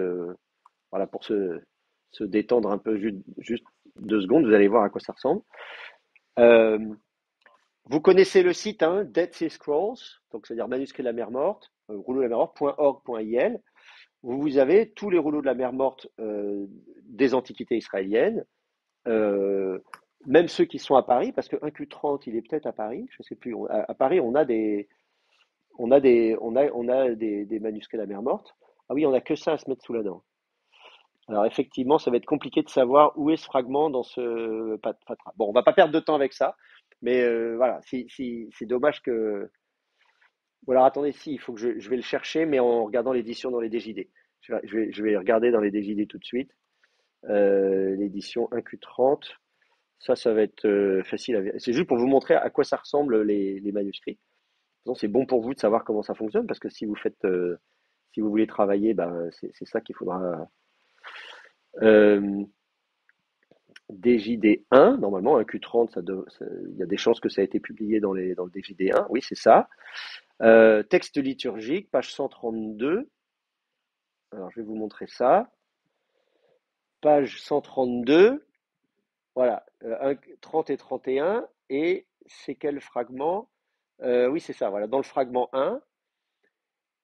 voilà, pour se détendre un peu, juste 2 secondes, vous allez voir à quoi ça ressemble. Euh, Vous connaissez le site, hein, Dead Sea Scrolls, donc c'est-à-dire manuscrit de la mer morte, rouleau de la mer morte.org.il. Vous avez tous les rouleaux de la mer morte des antiquités israéliennes, euh, même ceux qui sont à Paris, parce que 1Q30, il est peut-être à Paris, je ne sais plus. À Paris, on a des manuscrits de la mer morte. Ah oui, on n'a que ça à se mettre sous la dent. Alors effectivement, ça va être compliqué de savoir où est ce fragment dans ce fatras. Bon, on va pas perdre de temps avec ça, mais voilà, c'est dommage que. Voilà, attendez, si, il faut que je vais le chercher, mais en regardant l'édition dans les DJD. Je vais regarder dans les DJD tout de suite. L'édition 1Q30, ça va être facile à voir. C'est juste pour vous montrer à quoi ça ressemble les manuscrits. De toute façon, c'est bon pour vous de savoir comment ça fonctionne, parce que si vous voulez travailler, ben, c'est ça qu'il faudra. Euh, DJD1, normalement, un Q30, il y a des chances que ça a été publié dans le DJD1, oui, c'est ça. Texte liturgique, page 132. Alors, je vais vous montrer ça. Page 132, voilà, 30 et 31. Et c'est quel fragment? Oui, c'est ça, voilà, dans le fragment 1.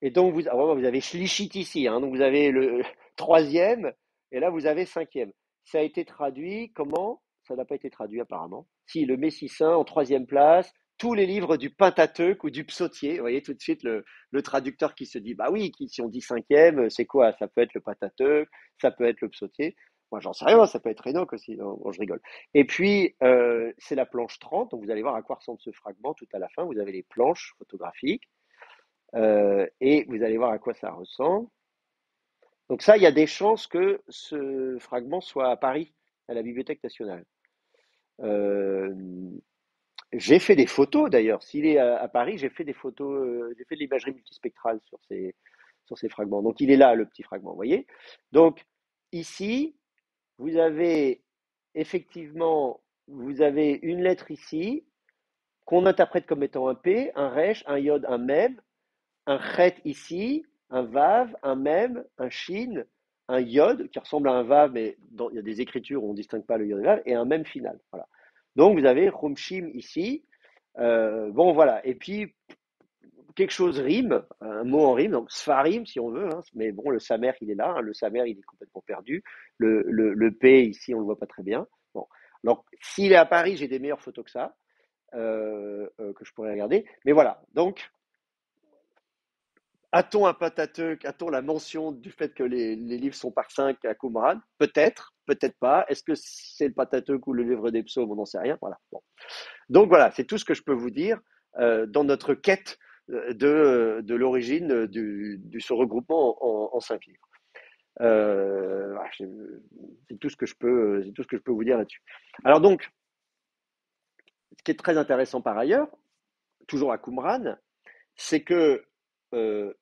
Et donc, vous avez Shlishit ici, hein, donc vous avez le troisième, et là, vous avez cinquième. Ça a été traduit comment? Ça n'a pas été traduit apparemment. Si, le Messie Saint en troisième place, tous les livres du Pentateuque ou du Psautier. Vous voyez tout de suite le traducteur qui se dit, bah oui, si on dit cinquième, c'est quoi? Ça peut être le Pentateuque, ça peut être le Psautier. Moi, j'en sais rien, ça peut être Enoch aussi. Non, bon, je rigole. Et puis, c'est la planche 30, donc vous allez voir à quoi ressemble ce fragment tout à la fin. Vous avez les planches photographiques. Et vous allez voir à quoi ça ressemble. Donc ça, il y a des chances que ce fragment soit à Paris, à la Bibliothèque nationale. Euh, j'ai fait des photos d'ailleurs. S'il est à Paris, j'ai fait des photos, j'ai fait de l'imagerie multispectrale sur ces fragments. Donc il est là, le petit fragment, vous voyez. Donc ici, vous avez effectivement, vous avez une lettre ici qu'on interprète comme étant un P, un Resh, un Yod, un Mem, un chet ici, un vav, un mem, un shin, un yod qui ressemble à un vav, mais il y a des écritures où on ne distingue pas le yod et le vav, et un mem final. Voilà. Donc vous avez chumshim ici. Bon voilà. Et puis quelque chose rime, un mot en rime, donc sfarim si on veut, hein, mais bon, le samer il est là, hein, le samer il est complètement perdu. Le P ici on le voit pas très bien. Bon. Donc s'il est à Paris, j'ai des meilleures photos que ça, que je pourrais regarder. Mais voilà. Donc a-t-on un Pentateuque? A-t-on la mention du fait que les livres sont par 5 à Qumran? Peut-être, peut-être pas. Est-ce que c'est le Pentateuque ou le livre des psaumes? On n'en sait rien. Voilà. Bon. Donc voilà, c'est tout ce que je peux vous dire dans notre quête de l'origine de ce regroupement en 5 livres. Voilà, c'est tout ce que je peux vous dire là-dessus. Alors donc, ce qui est très intéressant par ailleurs, toujours à Qumran, c'est que euh,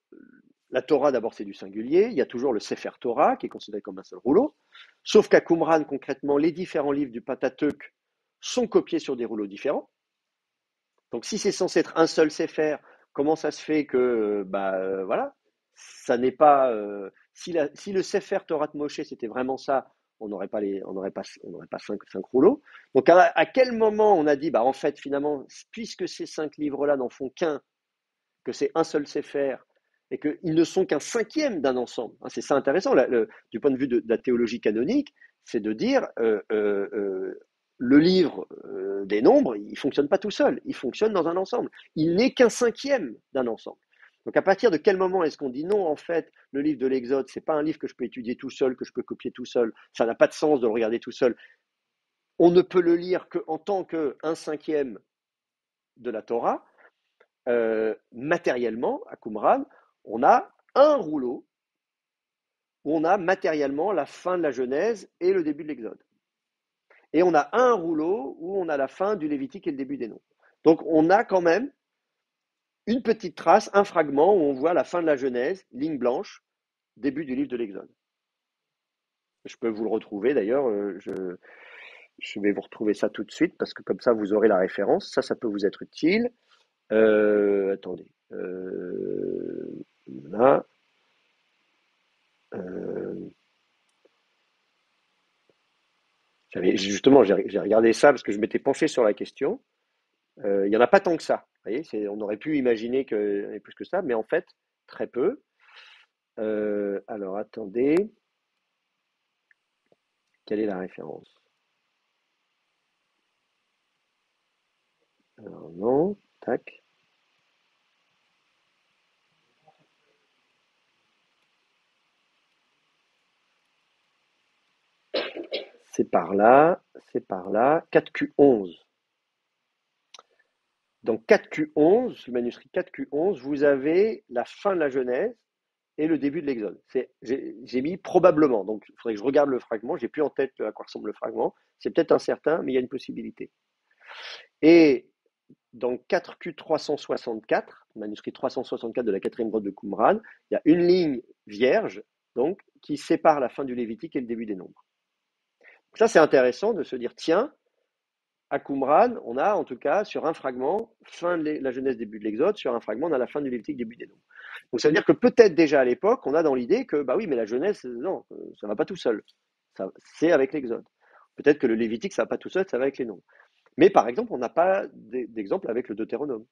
la Torah, d'abord, c'est du singulier. Il y a toujours le Sefer Torah, qui est considéré comme un seul rouleau. Sauf qu'à Qumran, concrètement, les différents livres du Pentateuque sont copiés sur des rouleaux différents. Donc, si c'est censé être un seul Sefer, comment ça se fait que, voilà, ça n'est pas. Si le Sefer Torah de Moshe, c'était vraiment ça, on n'aurait pas cinq rouleaux. Donc, à quel moment on a dit, bah, en fait, finalement, puisque ces 5 livres-là n'en font qu'un, que c'est un seul Sefer et qu'ils ne sont qu'un cinquième d'un ensemble. C'est ça intéressant, du point de vue de la théologie canonique, c'est de dire le livre des nombres, il ne fonctionne pas tout seul, il fonctionne dans un ensemble. Il n'est qu'un cinquième d'un ensemble. Donc à partir de quel moment est-ce qu'on dit non, en fait, le livre de l'Exode, c'est pas un livre que je peux étudier tout seul, que je peux copier tout seul, ça n'a pas de sens de le regarder tout seul. On ne peut le lire qu'en tant qu'un cinquième de la Torah, matériellement, à Qumran, on a un rouleau où on a matériellement la fin de la Genèse et le début de l'Exode. Et on a un rouleau où on a la fin du Lévitique et le début des Nombres. Donc on a quand même une petite trace, un fragment où on voit la fin de la Genèse, ligne blanche, début du livre de l'Exode. Je peux vous le retrouver d'ailleurs, je vais vous retrouver ça tout de suite parce que comme ça vous aurez la référence. Ça peut vous être utile. Attendez. Là. Euh, justement, j'ai regardé ça parce que je m'étais penché sur la question. Il n'y en a pas tant que ça. Vous voyez, on aurait pu imaginer qu'il y en avait plus que ça, mais en fait, très peu. Alors, attendez, quelle est la référence? Alors, non, tac, c'est par là, c'est par là. 4Q11. Dans 4Q11, le manuscrit 4Q11, vous avez la fin de la Genèse et le début de l'Exode. J'ai mis probablement, donc il faudrait que je regarde le fragment, j'ai plus en tête à quoi ressemble le fragment, c'est peut-être incertain, mais il y a une possibilité. Et dans 4Q364, manuscrit 364 de la quatrième grotte de Qumran, il y a une ligne vierge, donc, qui sépare la fin du Lévitique et le début des Nombres. Ça, c'est intéressant de se dire, tiens, à Qumran, on a en tout cas sur un fragment, fin de la Genèse, début de l'Exode, sur un fragment, on a la fin du Lévitique, début des Nombres. Donc ça veut dire que peut-être déjà à l'époque, on a dans l'idée que, bah oui, mais la Genèse, non, ça ne va pas tout seul. C'est avec l'Exode. Peut-être que le Lévitique, ça ne va pas tout seul, ça va avec les Nombres. Mais par exemple, on n'a pas d'exemple avec le Deutéronome.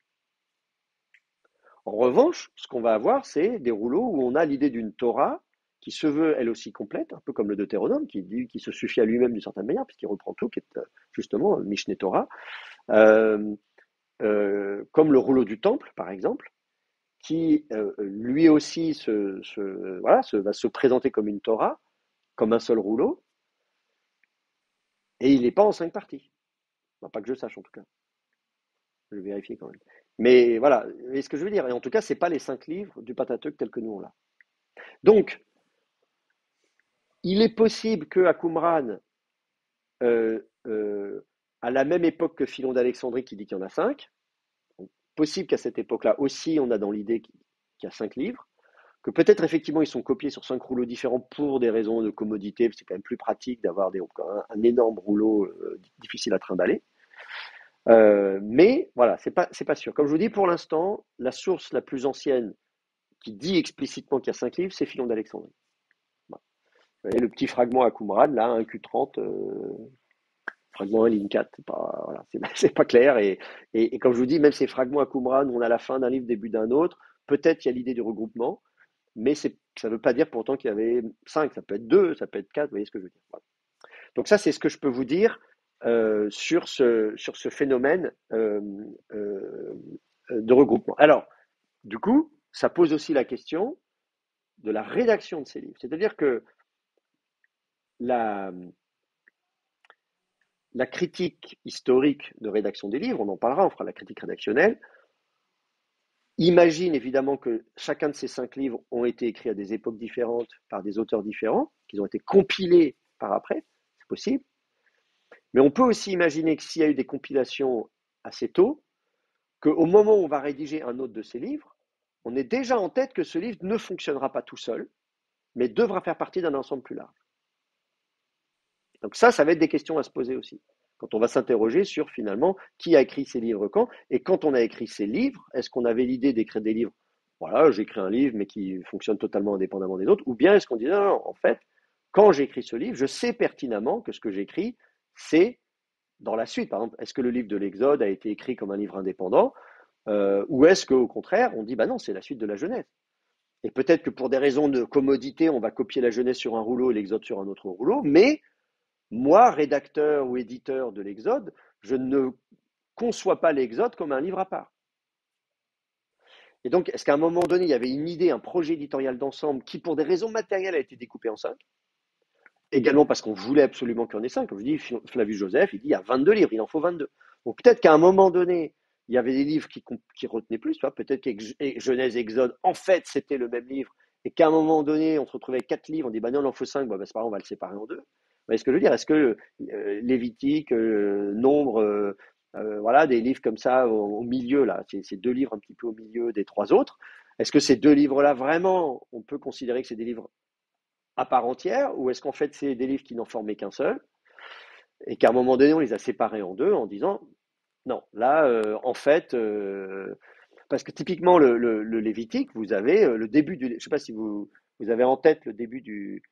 En revanche, ce qu'on va avoir, c'est des rouleaux où on a l'idée d'une Torah qui se veut elle aussi complète, un peu comme le Deutéronome, qui se suffit à lui-même d'une certaine manière, puisqu'il reprend tout, qui est justement Mishneh Torah, euh, comme le rouleau du Temple, par exemple, qui lui aussi voilà, va se présenter comme une Torah, comme un seul rouleau, et il n'est pas en 5 parties. Enfin, pas que je sache en tout cas. Je vais vérifier quand même. Mais voilà, et ce que je veux dire, et en tout cas, c'est pas les 5 livres du Pentateuque tels que nous on l'a. Donc, il est possible qu'à Qumran, euh, euh, à la même époque que Philon d'Alexandrie qui dit qu'il y en a 5, donc, possible qu'à cette époque-là aussi, on a dans l'idée qu'il y a 5 livres, que peut-être effectivement ils sont copiés sur 5 rouleaux différents pour des raisons de commodité, c'est quand même plus pratique d'avoir un énorme rouleau difficile à trimballer. Mais voilà, c'est pas sûr. Comme je vous dis, pour l'instant, la source la plus ancienne qui dit explicitement qu'il y a 5 livres, c'est Philon d'Alexandrie. Voilà. Vous voyez, le petit fragment à Qumran, là, un Q30, fragment 1, ligne 4, c'est pas, voilà, c'est pas clair. Et comme je vous dis, même ces fragments à Qumran, où on a la fin d'un livre, début d'un autre, peut-être il y a l'idée du regroupement, mais ça ne veut pas dire pourtant qu'il y avait 5, ça peut être 2, ça peut être 4, vous voyez ce que je veux dire. Voilà. Donc ça, c'est ce que je peux vous dire sur ce phénomène de regroupement. Alors, du coup, ça pose aussi la question de la rédaction de ces livres. C'est-à-dire que la, la critique historique de rédaction des livres, on en parlera, on fera la critique rédactionnelle, imagine évidemment que chacun de ces 5 livres ont été écrits à des époques différentes par des auteurs différents, qu'ils ont été compilés par après, c'est possible. Mais on peut aussi imaginer que s'il y a eu des compilations assez tôt, qu'au moment où on va rédiger un autre de ces livres, on est déjà en tête que ce livre ne fonctionnera pas tout seul, mais devra faire partie d'un ensemble plus large. Donc ça va être des questions à se poser aussi. Quand on va s'interroger sur finalement qui a écrit ces livres quand, et quand on a écrit ces livres, est-ce qu'on avait l'idée d'écrire des livres, voilà, j'écris un livre mais qui fonctionne totalement indépendamment des autres, ou bien est-ce qu'on dit non, non, en fait, quand j'écris ce livre, je sais pertinemment que ce que j'écris, c'est dans la suite. Par exemple, est-ce que le livre de l'Exode a été écrit comme un livre indépendant, ou est-ce qu'au contraire, on dit bah non, c'est la suite de la Genèse. Et peut-être que pour des raisons de commodité, on va copier la Genèse sur un rouleau et l'Exode sur un autre rouleau, mais moi, rédacteur ou éditeur de l'Exode, je ne conçois pas l'Exode comme un livre à part. Et donc, est-ce qu'à un moment donné, il y avait une idée, un projet éditorial d'ensemble qui, pour des raisons matérielles, a été découpé en 5? Également parce qu'on voulait absolument qu'il y en ait 5. Comme je dis, Flavius Joseph, il dit il y a 22 livres, il en faut 22. Donc peut-être qu'à un moment donné, il y avait des livres qui retenaient plus. Peut-être que Genèse et Exode, en fait, c'était le même livre. Et qu'à un moment donné, on se retrouvait avec 4 livres, on dit bah non, il en faut 5, bah, c'est pas grave, on va le séparer en 2. Vous voyez ce que je veux dire? Est-ce que Lévitique, Nombre, voilà, des livres comme ça au milieu, là, ces 2 livres un petit peu au milieu des 3 autres, est-ce que ces 2 livres-là, vraiment, on peut considérer que c'est des livres à part entière, ou est-ce qu'en fait c'est des livres qui n'en formaient qu'un seul, et qu'à un moment donné on les a séparés en 2 en disant non, là en fait, parce que typiquement le Lévitique, vous avez le début du, je sais pas si vous vous avez en tête le début du,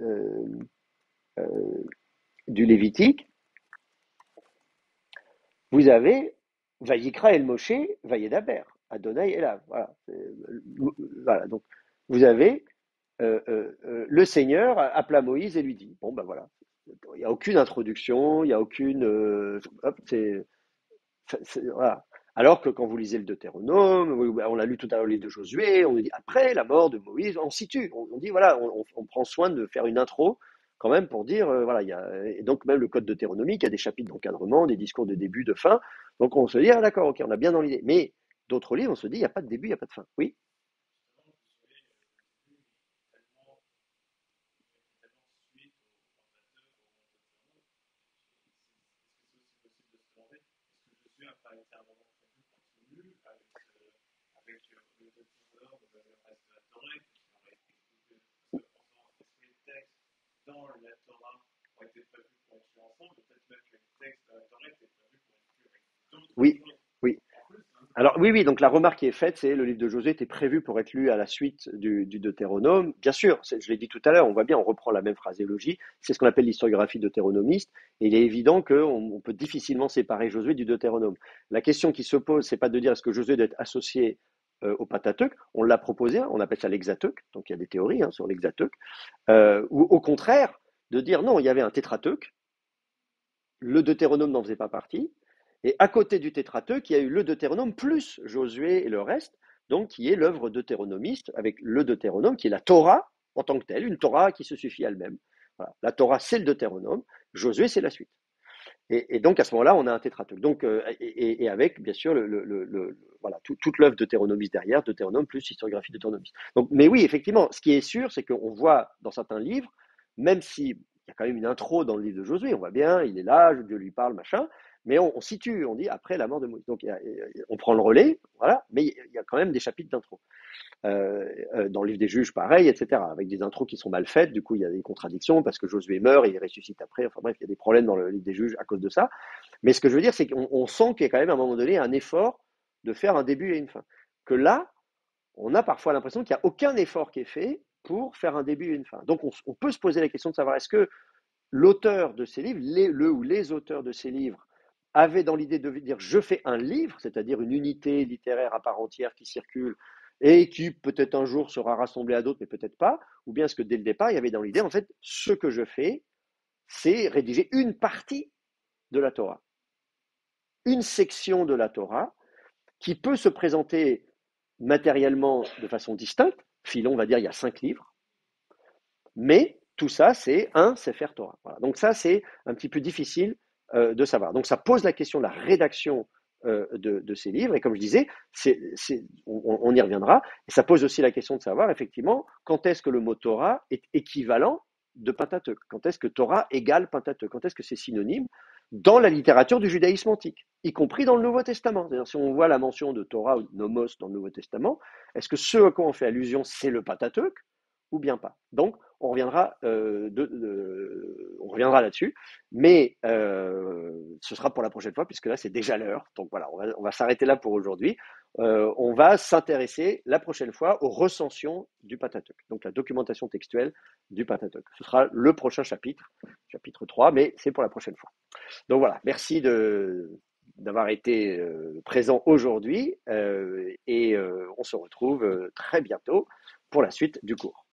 euh, euh, du Lévitique, vous avez Vayikra El Moshe, Vayedaber, Adonai Elav. Voilà. Voilà. Donc, vous avez le Seigneur appela Moïse et lui dit, bon ben voilà, il n'y a aucune introduction, il n'y a aucune... hop, voilà. Alors que quand vous lisez le Deutéronome, on l'a lu tout à l'heure, le livre de Josué, on dit après la mort de Moïse, on situe, on dit voilà, on prend soin de faire une intro quand même pour dire voilà, et donc même le code deutéronomique, il y a des chapitres d'encadrement, des discours de début, de fin, donc on se dit ah d'accord, ok, on a bien dans l'idée. Mais d'autres livres, on se dit il n'y a pas de début, il n'y a pas de fin. Oui, oui, oui. Alors oui, oui, donc la remarque qui est faite, c'est le livre de Josué était prévu pour être lu à la suite du Deutéronome. Bien sûr, je l'ai dit tout à l'heure, on voit bien, on reprend la même phraséologie, c'est ce qu'on appelle l'historiographie deutéronomiste, et il est évident qu'on peut difficilement séparer Josué du Deutéronome. La question qui se pose, c'est pas de dire est-ce que Josué doit être associé au Pentateuque, on l'a proposé, hein, on appelle ça l'Hexateuque, donc il y a des théories hein, sur l'Hexateuque, ou au contraire, de dire non, il y avait un Tétrateuque, le Deutéronome n'en faisait pas partie. Et à côté du Tétrateuque, il y a eu le Deutéronome plus Josué et le reste, donc qui est l'œuvre deutéronomiste avec le Deutéronome, qui est la Torah en tant que telle, une Torah qui se suffit à elle-même. Voilà. La Torah, c'est le Deutéronome, Josué, c'est la suite. Et donc à ce moment-là, on a un Tétrateuque. Donc, et avec, bien sûr, voilà, toute l'œuvre deutéronomiste derrière, Deutéronome plus historiographie deutéronomiste. Donc, mais oui, effectivement, ce qui est sûr, c'est qu'on voit dans certains livres, même si il y a quand même une intro dans le livre de Josué, on voit bien, il est là, Dieu lui parle, machin, mais on situe, on dit après la mort de Moïse. Donc on prend le relais, voilà, mais il y a quand même des chapitres d'intro. Dans le livre des juges, pareil, etc., avec des intros qui sont mal faites, du coup il y a des contradictions, parce que Josué meurt et il ressuscite après, enfin bref, il y a des problèmes dans le livre des juges à cause de ça. Mais ce que je veux dire, c'est qu'on sent qu'il y a quand même à un moment donné un effort de faire un début et une fin. Que là, on a parfois l'impression qu'il n'y a aucun effort qui est fait pour faire un début et une fin. Donc on peut se poser la question de savoir est-ce que l'auteur de ces livres, le ou les auteurs de ces livres, avaient dans l'idée de dire je fais un livre, c'est-à-dire une unité littéraire à part entière qui circule et qui peut-être un jour sera rassemblée à d'autres, mais peut-être pas, ou bien est-ce que dès le départ, il y avait dans l'idée, en fait, ce que je fais, c'est rédiger une partie de la Torah, une section de la Torah qui peut se présenter matériellement de façon distincte. Philon va dire il y a 5 livres, mais tout ça, c'est un Sefer Torah. Voilà. Donc ça, c'est un petit peu difficile de savoir. Donc ça pose la question de la rédaction de ces livres. Et comme je disais, on y reviendra. Et ça pose aussi la question de savoir, effectivement, quand est-ce que le mot Torah est équivalent de Pentateuque. Quand est-ce que Torah égale Pentateuque? Quand est-ce que c'est synonyme dans la littérature du judaïsme antique, y compris dans le Nouveau Testament? C'est-à-dire, si on voit la mention de Torah ou de Nomos dans le Nouveau Testament, est-ce que ce à quoi on fait allusion, c'est le Pentateuque ou bien pas? Donc, on reviendra là-dessus, mais ce sera pour la prochaine fois, puisque là, c'est déjà l'heure. Donc voilà, on va s'arrêter là pour aujourd'hui. On va s'intéresser la prochaine fois aux recensions du Pentateuque, donc la documentation textuelle du Pentateuque. Ce sera le prochain chapitre, chapitre 3, mais c'est pour la prochaine fois. Donc voilà, merci d'avoir été présent aujourd'hui et on se retrouve très bientôt pour la suite du cours.